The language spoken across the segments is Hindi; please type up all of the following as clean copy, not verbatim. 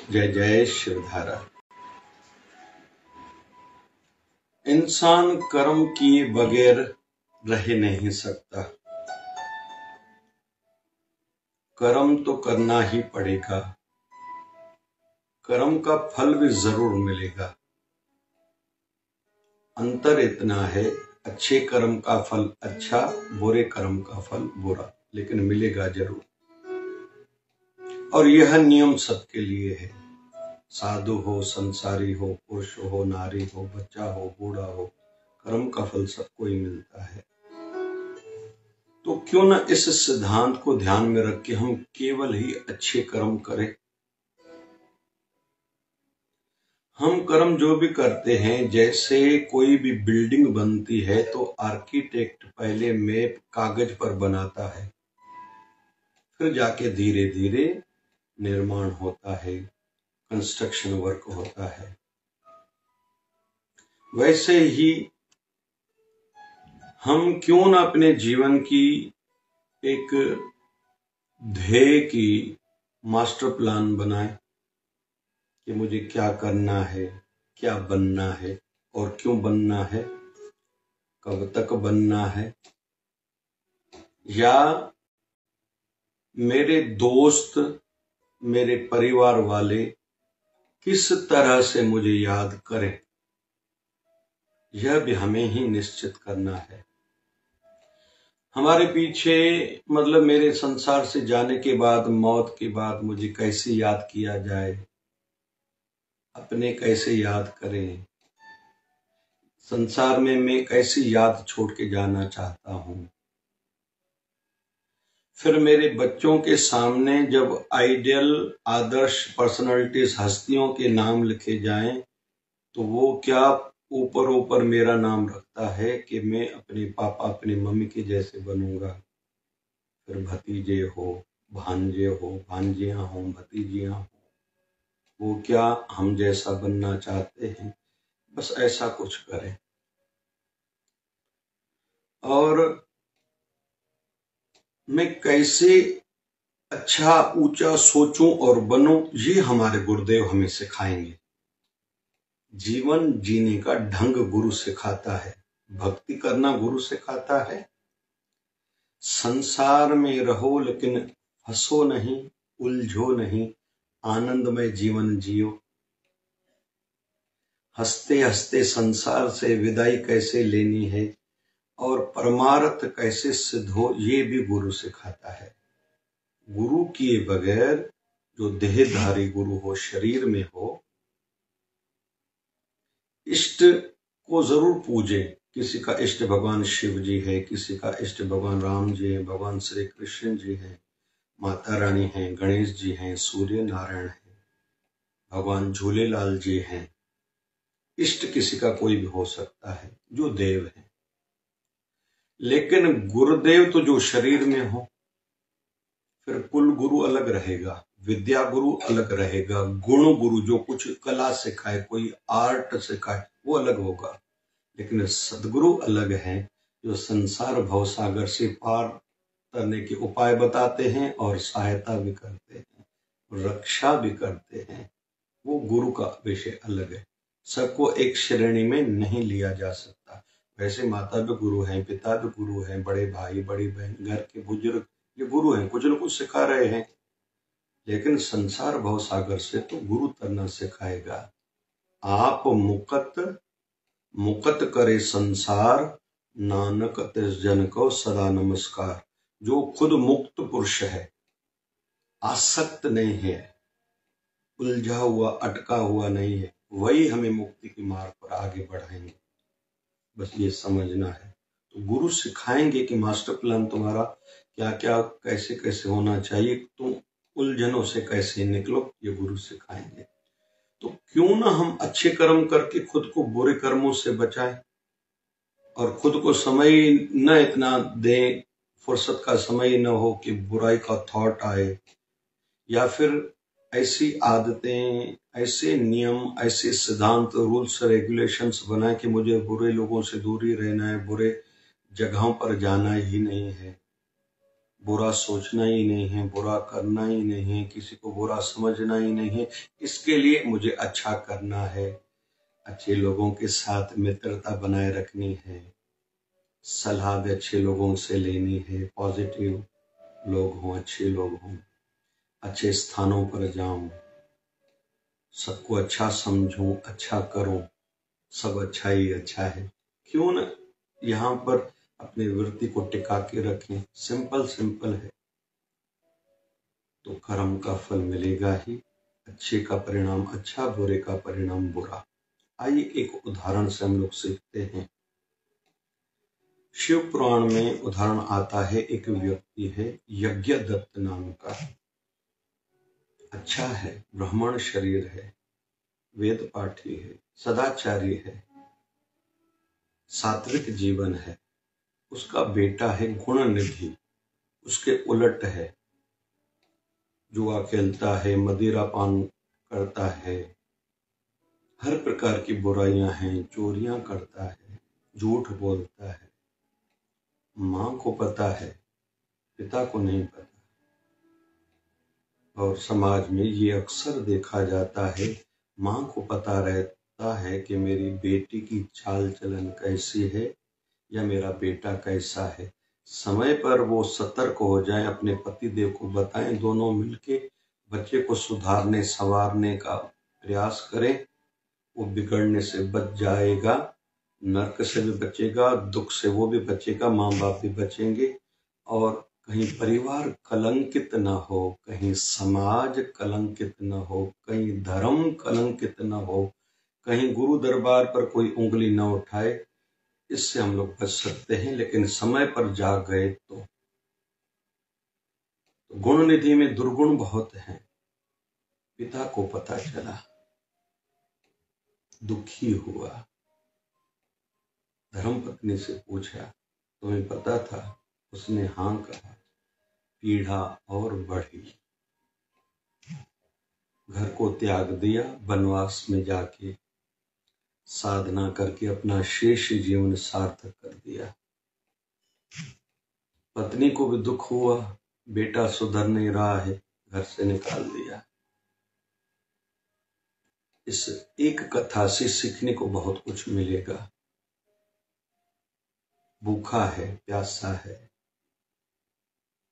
जय जय शिवधारा। इंसान कर्म किए बगैर रह नहीं सकता। कर्म तो करना ही पड़ेगा। कर्म का फल भी जरूर मिलेगा। अंतर इतना है, अच्छे कर्म का फल अच्छा, बुरे कर्म का फल बुरा, लेकिन मिलेगा जरूर। और यह नियम सबके लिए है। साधु हो, संसारी हो, पुरुष हो, नारी हो, बच्चा हो, बूढ़ा हो, कर्म का फल सबको ही मिलता है। तो क्यों न इस सिद्धांत को ध्यान में रख के हम केवल ही अच्छे कर्म करें। हम कर्म जो भी करते हैं, जैसे कोई भी बिल्डिंग बनती है तो आर्किटेक्ट पहले मैप कागज पर बनाता है, फिर जाके धीरे धीरे निर्माण होता है, कंस्ट्रक्शन वर्क होता है। वैसे ही हम क्यों न अपने जीवन की एक ध्येय की मास्टर प्लान बनाएं कि मुझे क्या करना है, क्या बनना है और क्यों बनना है, कब तक बनना है। या मेरे दोस्त, मेरे परिवार वाले किस तरह से मुझे याद करें, यह भी हमें ही निश्चित करना है। हमारे पीछे मतलब मेरे संसार से जाने के बाद, मौत के बाद मुझे कैसे याद किया जाए, अपने कैसे याद करें, संसार में मैं कैसी याद छोड़ के जाना चाहता हूं। फिर मेरे बच्चों के सामने जब आइडियल, आदर्श पर्सनालिटीज, हस्तियों के नाम लिखे जाएं तो वो क्या ऊपर ऊपर मेरा नाम रखता है कि मैं अपने पापा, अपनी मम्मी के जैसे बनूंगा। फिर भतीजे हो, भांजे हो, भांजियां हो, भतीजियां हो, वो क्या हम जैसा बनना चाहते हैं, बस ऐसा कुछ करें। और मैं कैसे अच्छा ऊंचा सोचूं और बनूं, ये हमारे गुरुदेव हमें सिखाएंगे। जीवन जीने का ढंग गुरु सिखाता है, भक्ति करना गुरु सिखाता है। संसार में रहो लेकिन फंसो नहीं, उलझो नहीं, आनंदमय जीवन जियो। हंसते हंसते संसार से विदाई कैसे लेनी है और परमार्थ कैसे सिद्ध हो, ये भी गुरु सिखाता है। गुरु किए बगैर, जो देहधारी गुरु हो, शरीर में हो, इष्ट को जरूर पूजे। किसी का इष्ट भगवान शिव जी है, किसी का इष्ट भगवान राम जी है, भगवान श्री कृष्ण जी है, माता रानी है, गणेश जी हैं, सूर्य नारायण है, भगवान झूलेलाल जी हैं। इष्ट किसी का कोई भी हो सकता है, जो देव है। लेकिन गुरुदेव तो जो शरीर में हो, फिर कुल गुरु अलग रहेगा, विद्या गुरु अलग रहेगा, गुण गुरु जो कुछ कला सिखाए, कोई आर्ट सिखाए, वो अलग होगा। लेकिन सदगुरु अलग हैं, जो संसार भवसागर से पार करने के उपाय बताते हैं और सहायता भी करते हैं, रक्षा भी करते हैं। वो गुरु का विषय अलग है, सबको एक श्रेणी में नहीं लिया जा सकता। वैसे माता भी गुरु हैं, पिता भी गुरु हैं, बड़े भाई, बड़ी बहन, घर के बुजुर्ग, ये गुरु हैं, कुछ न कुछ सिखा रहे हैं। लेकिन संसार भवसागर से तो गुरु तरना सिखाएगा। आप मुकत करे संसार, नानक तिस जन को सदा नमस्कार। जो खुद मुक्त पुरुष है, आसक्त नहीं है, उलझा हुआ, अटका हुआ नहीं है, वही हमें मुक्ति की मार्ग पर आगे बढ़ाएंगे। बस ये समझना है। तो गुरु सिखाएंगे कि मास्टर प्लान तुम्हारा क्या क्या, कैसे कैसे होना चाहिए, तुम उलझनों से कैसे निकलो, ये गुरु सिखाएंगे। तो क्यों ना हम अच्छे कर्म करके खुद को बुरे कर्मों से बचाएं और खुद को समय न इतना दें, फुर्सत का समय न हो कि बुराई का थॉट आए, या फिर ऐसी आदतें, ऐसे नियम, ऐसे सिद्धांत, रूल्स रेगुलेशंस बनाए कि मुझे बुरे लोगों से दूर ही रहना है, बुरे जगहों पर जाना ही नहीं है। बुरा सोचना ही नहीं है, बुरा करना ही नहीं है, किसी को बुरा समझना ही नहीं है। इसके लिए मुझे अच्छा करना है, अच्छे लोगों के साथ मित्रता बनाए रखनी है, सलाह भी अच्छे लोगों से लेनी है, पॉजिटिव लोग हों, अच्छे लोग हों, अच्छे स्थानों पर जाऊं, सबको अच्छा समझूं, अच्छा करूं, सब अच्छा ही अच्छा है। क्यों न यहाँ पर अपनी वृत्ति को टिका के रखें। सिंपल सिंपल है तो कर्म का फल मिलेगा ही। अच्छे का परिणाम अच्छा, बुरे का परिणाम बुरा। आइए एक उदाहरण से हम लोग सीखते हैं। शिव पुराण में उदाहरण आता है, एक व्यक्ति है यज्ञदत्त नाम का। अच्छा है, ब्राह्मण शरीर है, वेद पाठी है, सदाचारी है, सात्विक जीवन है। उसका बेटा है गुणनिधि, उसके उलट है, जुआ खेलता है, मदिरा पान करता है, हर प्रकार की बुराइयां हैं, चोरियां करता है, झूठ बोलता है। माँ को पता है, पिता को नहीं पता। और समाज में ये अक्सर देखा जाता है, माँ को पता रहता है कि मेरी बेटी की चाल चलन कैसी है या मेरा बेटा कैसा है। समय पर वो सतर्क हो जाएं, अपने पति देव को बताएं, दोनों मिलके बच्चे को सुधारने संवारने का प्रयास करें। वो बिगड़ने से बच जाएगा, नरक से भी बचेगा, दुख से वो भी बचेगा, माँ बाप भी बचेंगे। और कहीं परिवार कलंकित न हो, कहीं समाज कलंकित न हो, कहीं धर्म कलंकित न हो, कहीं गुरु दरबार पर कोई उंगली न उठाए। इससे हम लोग बच सकते हैं। लेकिन समय पर जाग गए तो गुण निधि में दुर्गुण बहुत हैं। पिता को पता चला, दुखी हुआ, धर्मपत्नी से पूछा, तुम्हें पता था? उसने हाँ कहा। पीड़ा और बढ़ी, घर को त्याग दिया, वनवास में जाके साधना करके अपना शेष जीवन सार्थक कर दिया। पत्नी को भी दुख हुआ, बेटा सुधर नहीं रहा है, घर से निकाल दिया। इस एक कथा से सीखने को बहुत कुछ मिलेगा। भूखा है, प्यासा है,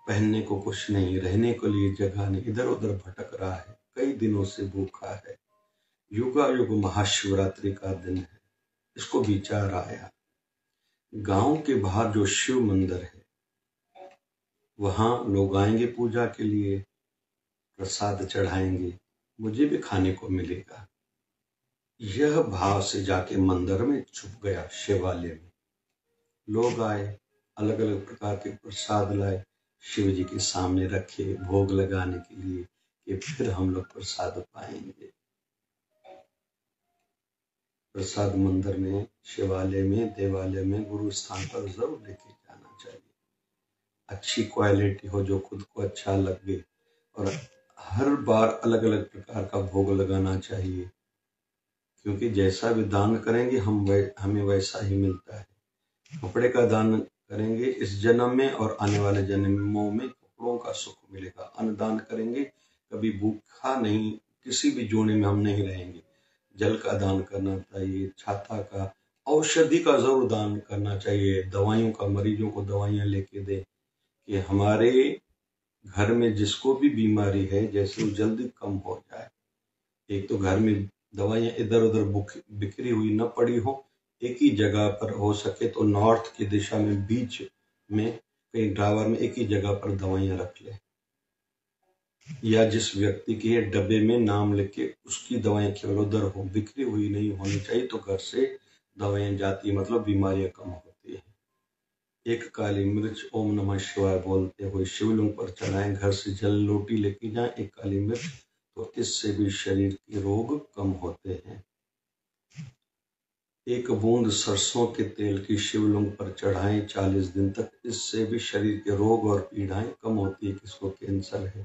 पहनने को कुछ नहीं, रहने के लिए जगह नहीं, इधर उधर भटक रहा है, कई दिनों से भूखा है। युगायुग महाशिवरात्रि का दिन है। इसको विचार आया, गांव के बाहर जो शिव मंदिर है, वहां लोग आएंगे पूजा के लिए, प्रसाद चढ़ाएंगे, मुझे भी खाने को मिलेगा। यह भाव से जाके मंदिर में छुप गया। शिवालय में लोग आए, अलग अलग प्रकार के प्रसाद लाए, शिव जी के सामने रखे भोग लगाने के लिए कि फिर हम लोग प्रसाद पाएंगे। प्रसाद मंदिर में, शिवालय में, देवालय में, गुरु स्थान पर जरूर लेके जाना चाहिए। अच्छी क्वालिटी हो, जो खुद को अच्छा लगे, और हर बार अलग अलग प्रकार का भोग लगाना चाहिए, क्योंकि जैसा भी दान करेंगे हमें वैसा ही मिलता है। कपड़े का दान करेंगे इस जन्म में, और आने वाले जन्मों में कपड़ों का सुख मिलेगा। अन्न दान करेंगे, कभी भूखा नहीं, किसी भी जोड़े में हम नहीं रहेंगे। जल का दान करना चाहिए, छाता का, औषधि का जरूर दान करना चाहिए। दवाइयों का, मरीजों को दवाइयां लेके दे कि हमारे घर में जिसको भी बीमारी है, जैसे वो जल्दी कम हो जाए। एक तो घर में दवाइयां इधर उधर बिखरी हुई न पड़ी हो, एक ही जगह पर हो सके तो नॉर्थ की दिशा में बीच में कहीं ड्रावर में एक ही जगह पर दवाइयां रख ले, या जिस व्यक्ति के डब्बे में नाम लिख के उसकी दवाइयां केवल उधर हो, बिखरी हुई नहीं होनी चाहिए। तो घर से दवाइयां जाती, मतलब बीमारियां कम होती है। एक काली मिर्च ओम नमः शिवाय बोलते हुए शिवलिंग पर चढ़ाएं, घर से जल लोटी लेके जाएं एक काली मिर्च, तो इससे भी शरीर के रोग कम होते हैं। एक बूंद सरसों के तेल की शिवलिंग पर चढ़ाएं 40 दिन तक, इससे भी शरीर के रोग और पीड़ाएं कम होती है। किसको कैंसर है,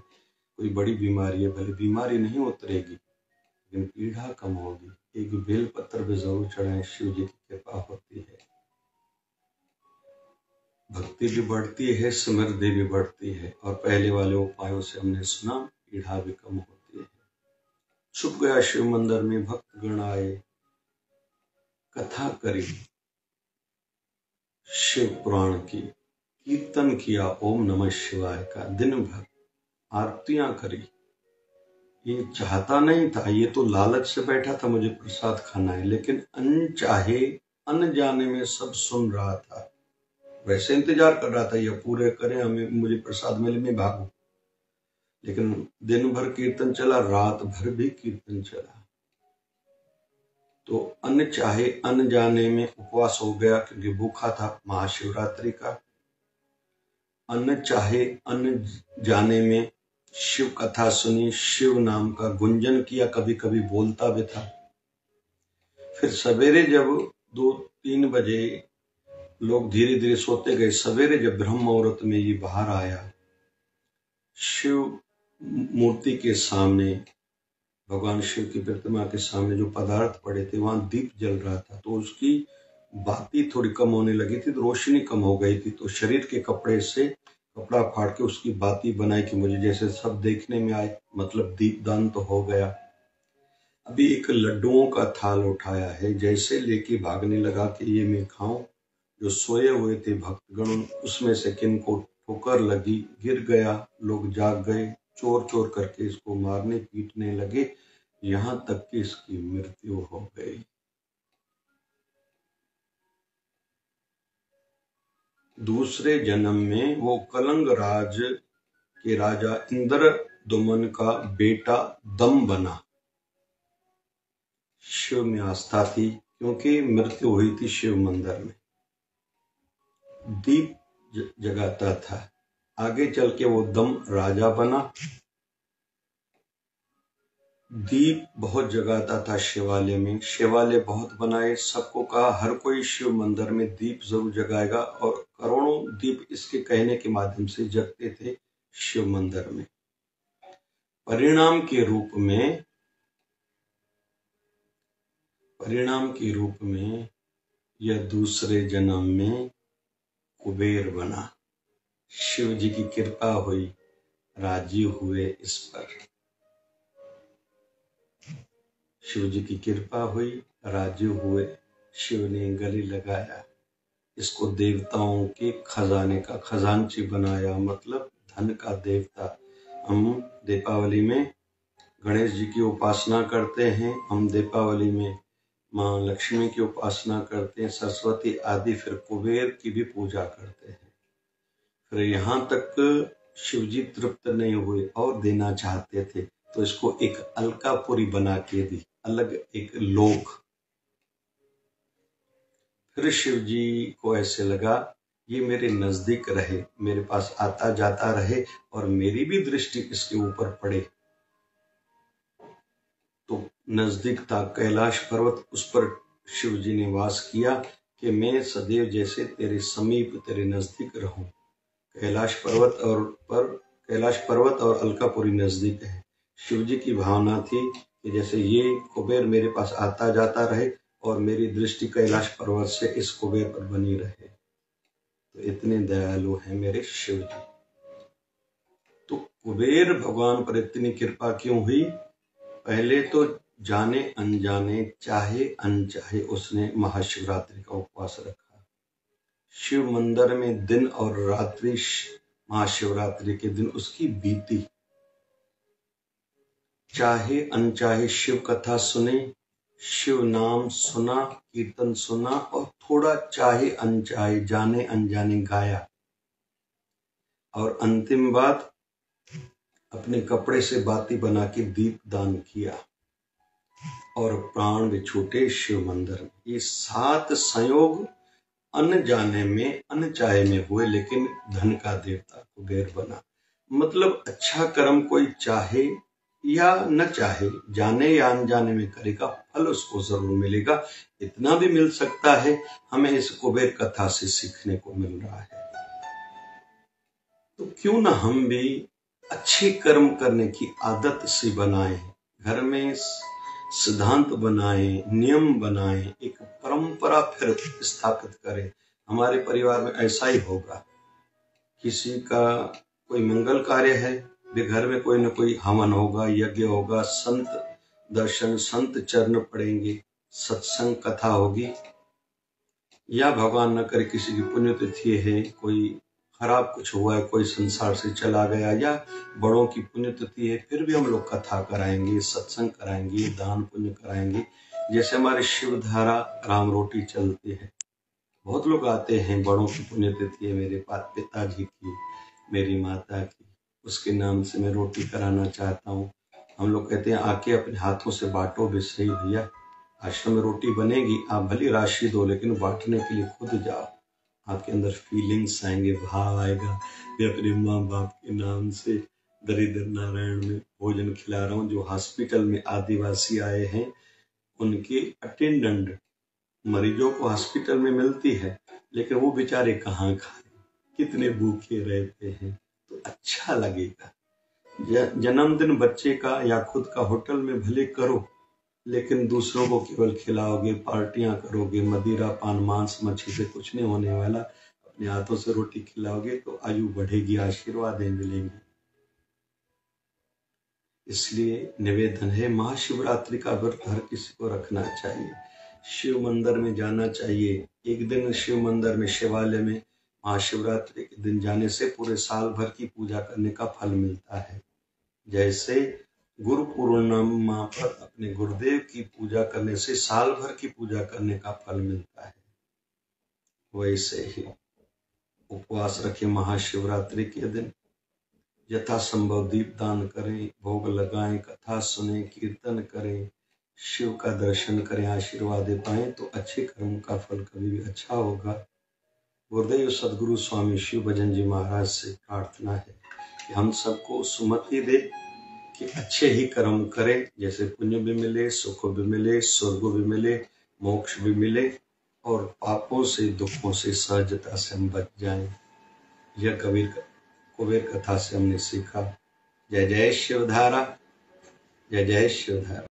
कोई बड़ी बीमारी है, भले बीमारी नहीं उतरेगी लेकिन पीड़ा कम होगी। एक बेल पत्र भी जरूर चढ़ाएं, शिव जी की कृपा होती है। भक्ति भी बढ़ती है, समृद्धि भी बढ़ती है। और पहले वाले उपायों से हमने सुना, पीड़ा भी कम होती है। छुप गया शिव मंदिर में भक्त गण आए, कथा करी शिव पुराण की, कीर्तन किया ओम नमः शिवाय का, दिन भर आरतियां करी। ये चाहता नहीं था, ये तो लालच से बैठा था मुझे प्रसाद खाना है, लेकिन अनचाहे अनजाने में सब सुन रहा था। वैसे इंतजार कर रहा था, ये पूरे करें, हमें मुझे प्रसाद मिले, मैं भागू। लेकिन दिन भर कीर्तन चला, रात भर भी कीर्तन चला। तो अनचाहे अनजाने में उपवास हो गया, क्योंकि भूखा था महाशिवरात्रि का। अनचाहे अनजाने में शिव कथा सुनी, शिव नाम का गुंजन किया, कभी कभी बोलता भी था। फिर सवेरे जब 2-3 बजे लोग धीरे धीरे सोते गए, सवेरे जब ब्रह्म मुहूर्त में ये बाहर आया, शिव मूर्ति के सामने, भगवान शिव की प्रतिमा के सामने जो पदार्थ पड़े थे, वहां दीप जल रहा था। तो उसकी बाती थोड़ी कम होने लगी थी, तो रोशनी कम हो गई थी। तो शरीर के कपड़े से कपड़ा फाड़ के उसकी बाती बनाई कि मुझे जैसे सब देखने में आए, मतलब दीपदान तो हो गया। अभी एक लड्डुओं का थाल उठाया है, जैसे लेके भागने लगा कि ये मैं खाऊं। जो सोए हुए थे भक्तगण, उसमें से किन को ठोकर लगी, गिर गया, लोग जाग गए, चोर चोर करके इसको मारने पीटने लगे, यहां तक कि इसकी मृत्यु हो गई। दूसरे जन्म में वो कलंग राज के राजा इंद्रदुमन का बेटा दम बना। शिव में आस्था थी, क्योंकि मृत्यु हुई थी शिव मंदिर में। दीप जगाता था, आगे चल के वो दम राजा बना। दीप बहुत जगाता था शिवालय में, शिवालय बहुत बनाए, सबको कहा हर कोई शिव मंदिर में दीप जरूर जगाएगा, और करोड़ों दीप इसके कहने के माध्यम से जगते थे शिव मंदिर में। परिणाम के रूप में यह दूसरे जन्म में कुबेर बना। शिव जी की कृपा हुई, राजी हुए इस पर। शिव जी की कृपा हुई, राजी हुए, शिव ने गले लगाया, इसको देवताओं के खजाने का खजांची बनाया, मतलब धन का देवता। हम दीपावली में गणेश जी की उपासना करते हैं, हम दीपावली में माँ लक्ष्मी की उपासना करते हैं, सरस्वती आदि, फिर कुबेर की भी पूजा करते हैं। फिर यहाँ तक शिव जी तृप्त नहीं हुए और देना चाहते थे, तो इसको एक अलकापुरी बना के दी, अलग एक लोक। फिर शिव जी को ऐसे लगा ये मेरे नजदीक रहे, मेरे पास आता जाता रहे, और मेरी भी दृष्टि इसके ऊपर पड़े। तो नजदीक था कैलाश पर्वत, उस पर शिव जी ने वास किया कि मैं सदैव जैसे तेरे समीप, तेरे नजदीक रहूं। कैलाश पर्वत और अलकापुरी नजदीक है। शिव जी की भावना थी कि जैसे ये कुबेर मेरे पास आता जाता रहे, और मेरी दृष्टि कैलाश पर्वत से इस कुबेर पर बनी रहे। तो इतने दयालु हैं मेरे शिव जी। तो कुबेर भगवान पर इतनी कृपा क्यों हुई? पहले तो जाने अनजाने, चाहे अनचाहे, उसने महाशिवरात्रि का उपवास रखा। शिव मंदिर में दिन और रात्रि महाशिवरात्रि के दिन उसकी बीती। चाहे अनचाहे शिव कथा सुनी, शिव नाम सुना, कीर्तन सुना, और थोड़ा चाहे अनचाहे, जाने अनजाने गाया। और अंतिम बात, अपने कपड़े से बाती बना के दीप दान किया, और प्राण भी छूटे शिव मंदिर में। ये 7 संयोग अनजाने में, अनचाहे में हुए, लेकिन धन का देवता कुबेर बना। मतलब अच्छा कर्म कोई चाहे या न चाहे, जाने या अनजाने में करेगा, फल उसको जरूर मिलेगा। इतना भी मिल सकता है, हमें इस कुबेर कथा से सीखने को मिल रहा है। तो क्यों ना हम भी अच्छे कर्म करने की आदत सी बनाएं, घर में सिद्धांत बनाएं, नियम बनाएं, एक परंपरा फिर स्थापित करें। हमारे परिवार में ऐसा ही होगा। किसी का कोई मंगल कार्य है, भी घर में कोई न कोई हवन होगा, यज्ञ होगा, संत दर्शन, संत चरण पड़ेंगे, सत्संग कथा होगी, या भगवान न करे किसी की पुण्यतिथि है, कोई खराब कुछ हुआ है, कोई संसार से चला गया, या बड़ों की पुण्यतिथि है, फिर भी हम लोग कथा कराएंगे, सत्संग कराएंगे, दान पुण्य कराएंगे। जैसे हमारे शिवधारा राम रोटी चलती है, बहुत लोग आते हैं, बड़ों की पुण्यतिथि है, मेरे पिताजी की, मेरी माता की, उसके नाम से मैं रोटी कराना चाहता हूँ। हम लोग कहते हैं आके अपने हाथों से बांटो भी सही भैया, आश्रम में रोटी बनेगी, आप भली राशि दो, लेकिन बांटने के लिए खुद जाओ। आपके अंदर फीलिंग्स आएंगे, भाव आएगा, मैं अपने माँ बाप के नाम से दरिद्र नारायण में भोजन खिला रहा हूँ। जो हॉस्पिटल में आदिवासी आए हैं, उनके अटेंडेंट मरीजों को हॉस्पिटल में मिलती है, लेकिन वो बेचारे कहाँ खाए, कितने भूखे रहते हैं। तो अच्छा लगेगा। जन्मदिन बच्चे का या खुद का होटल में भले करो, लेकिन दूसरों को केवल खिलाओगे, पार्टियां करोगे, मदिरा पान मांस मच्छी से कुछ नहीं होने वाला। अपने हाथों से रोटी खिलाओगे तो आयु बढ़ेगी, आशीर्वादें मिलेंगी। इसलिए निवेदन है, महाशिवरात्रि का व्रत हर किसी को रखना चाहिए, शिव मंदिर में जाना चाहिए। एक दिन शिव मंदिर में, शिवालय में महाशिवरात्रि के दिन जाने से पूरे साल भर की पूजा करने का फल मिलता है। जैसे गुरु पूर्णिमा पर अपने गुरुदेव की पूजा करने से साल भर की पूजा करने का फल मिलता है, वैसे ही उपवास रखें महाशिवरात्रि के दिन, यथासंभव दीप दान करें, भोग लगाएं, कथा सुने, कीर्तन करें, शिव का दर्शन करें, आशीर्वाद पाएं, तो अच्छे कर्म का फल कभी भी अच्छा होगा। गुरुदेव सदगुरु स्वामी शिव भजन जी महाराज से प्रार्थना है कि हम सबको सुमति दे कि अच्छे ही कर्म करें, जैसे पुण्य भी मिले, सुख भी मिले, स्वर्ग भी मिले, मोक्ष भी मिले, और पापों से, दुखों से सहजता से हम बच जाएं। यह कुबेर कथा से हमने सीखा। जय जय शिवधारा, जय जय शिवधारा।